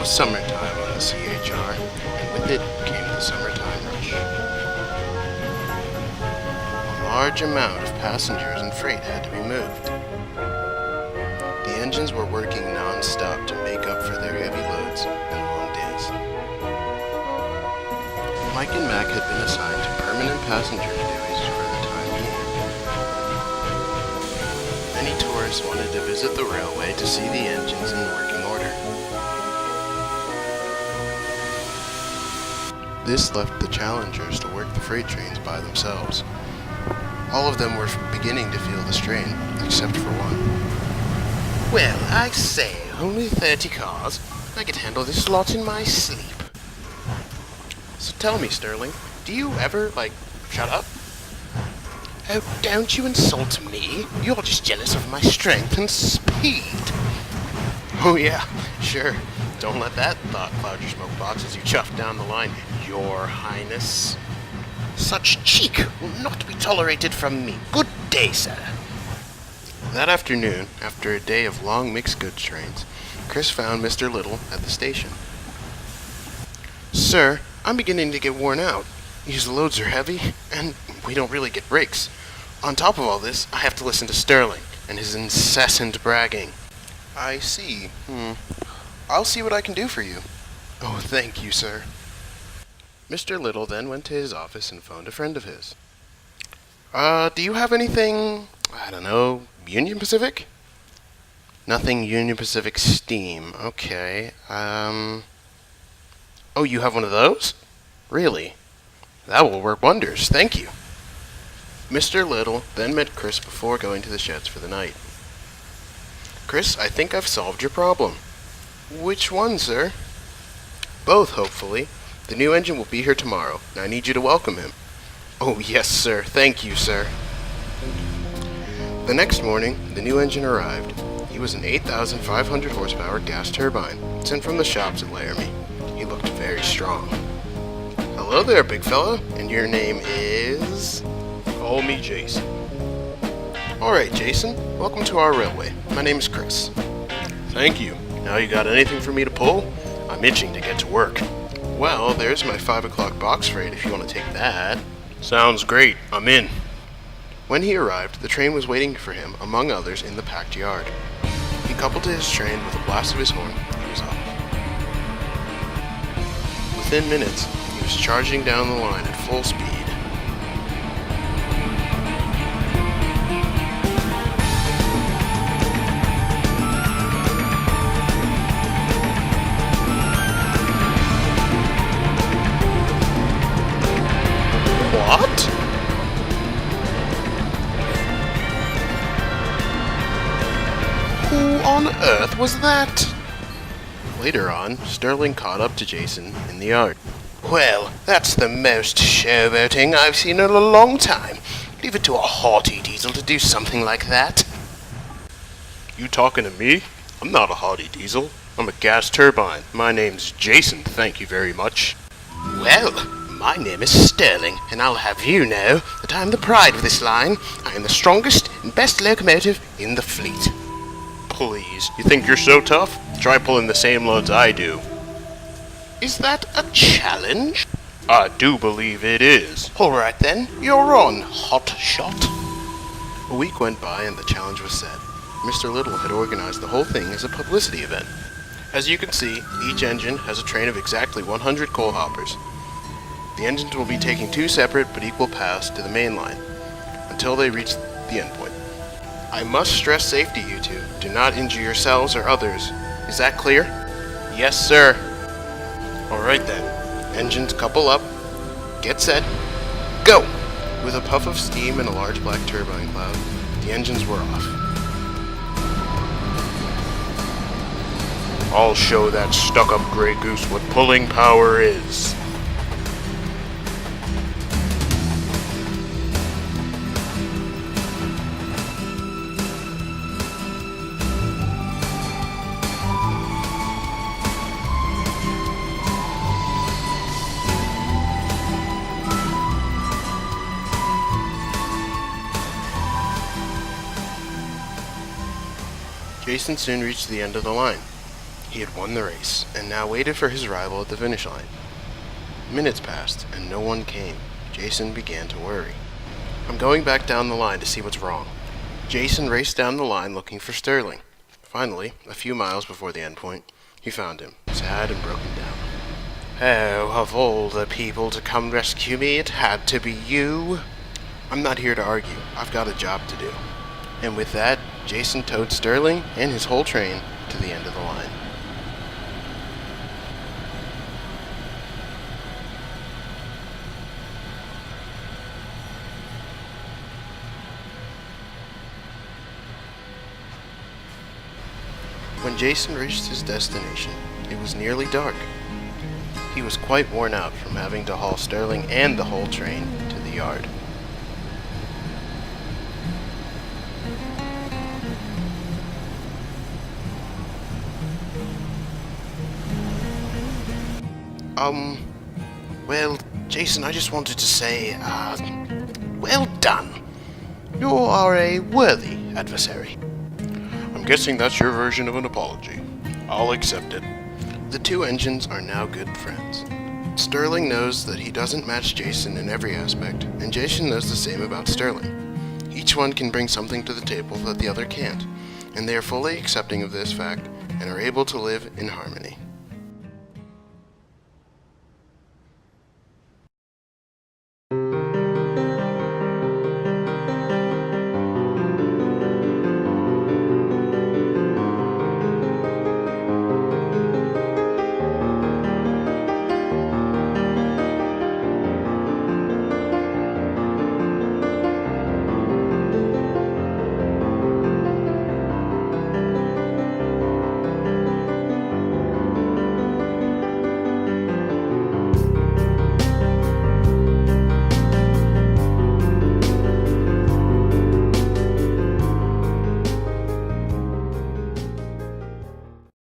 was summertime on the CHR, and with it came the summertime rush. A large amount of passengers and freight had to be moved. The engines were working non-stop to make up for their heavy loads and long days. Mike and Mac had been assigned to permanent passenger duties for the time being. Many tourists wanted to visit the railway to see the engines in working order. This left the challengers to work the freight trains by themselves. All of them were beginning to feel the strain, except for one. Well, I say, only 30 cars. I could handle this lot in my sleep. So tell me, Sterling, do you ever, shut up? Oh, don't you insult me. You're just jealous of my strength and speed. Oh yeah, sure. Don't let that thought cloud your smoke box as you chuff down the line, Your Highness. Such cheek will not be tolerated from me. Good day, sir. That afternoon, after a day of long mixed goods trains, Chris found Mr. Little at the station. Sir, I'm beginning to get worn out. These loads are heavy, and we don't really get breaks. On top of all this, I have to listen to Sterling and his incessant bragging. I see. I'll see what I can do for you. Oh, thank you, sir. Mr. Little then went to his office and phoned a friend of his. Do you have anything, I don't know, Union Pacific? Nothing Union Pacific steam. Okay. Oh, you have one of those? Really? That will work wonders. Thank you. Mr. Little then met Chris before going to the sheds for the night. Chris, I think I've solved your problem. Which one, sir? Both, hopefully. The new engine will be here tomorrow, and I need you to welcome him. Oh, yes, sir. Thank you, sir. The next morning, the new engine arrived. He was an 8,500 horsepower gas turbine, sent from the shops at Laramie. He looked very strong. Hello there, big fella. And your name is? Call me Jason. Alright, Jason. Welcome to our railway. My name is Chris. Thank you. Now you got anything for me to pull? I'm itching to get to work. Well, there's my 5 o'clock box freight if you want to take that. Sounds great. I'm in. When he arrived, the train was waiting for him, among others, in the packed yard. He coupled to his train with a blast of his horn. He was off. Within minutes, he was charging down the line at full speed. What? Who on earth was that? Later on, Sterling caught up to Jason in the yard. Well, that's the most showboating I've seen in a long time. Leave it to a haughty diesel to do something like that. You talking to me? I'm not a haughty diesel. I'm a gas turbine. My name's Jason, thank you very much. Well, my name is Sterling, and I'll have you know that I'm the pride of this line. I am the strongest and best locomotive in the fleet. Please, you think you're so tough? Try pulling the same loads I do. Is that a challenge? I do believe it is. Alright then, you're on, hot shot. A week went by and the challenge was set. Mr. Little had organized the whole thing as a publicity event. As you can see, each engine has a train of exactly 100 coal hoppers. The engines will be taking 2 separate but equal paths to the main line until they reach the end point. I must stress safety, you two. Do not injure yourselves or others. Is that clear? Yes, sir. Alright then. Engines couple up. Get set. Go! With a puff of steam and a large black turbine cloud, the engines were off. I'll show that stuck-up gray goose what pulling power is. Jason soon reached the end of the line. He had won the race, and now waited for his rival at the finish line. Minutes passed, and no one came. Jason began to worry. I'm going back down the line to see what's wrong. Jason raced down the line looking for Sterling. Finally, a few miles before the end point, he found him, sad and broken down. Oh, of all the people to come rescue me, it had to be you. I'm not here to argue. I've got a job to do. And with that, Jason towed Sterling and his whole train to the end of the line. When Jason reached his destination, it was nearly dark. He was quite worn out from having to haul Sterling and the whole train to the yard. Well, Jason, I just wanted to say, well done. You are a worthy adversary. I'm guessing that's your version of an apology. I'll accept it. The two engines are now good friends. Sterling knows that he doesn't match Jason in every aspect, and Jason knows the same about Sterling. Each one can bring something to the table that the other can't, and they are fully accepting of this fact and are able to live in harmony.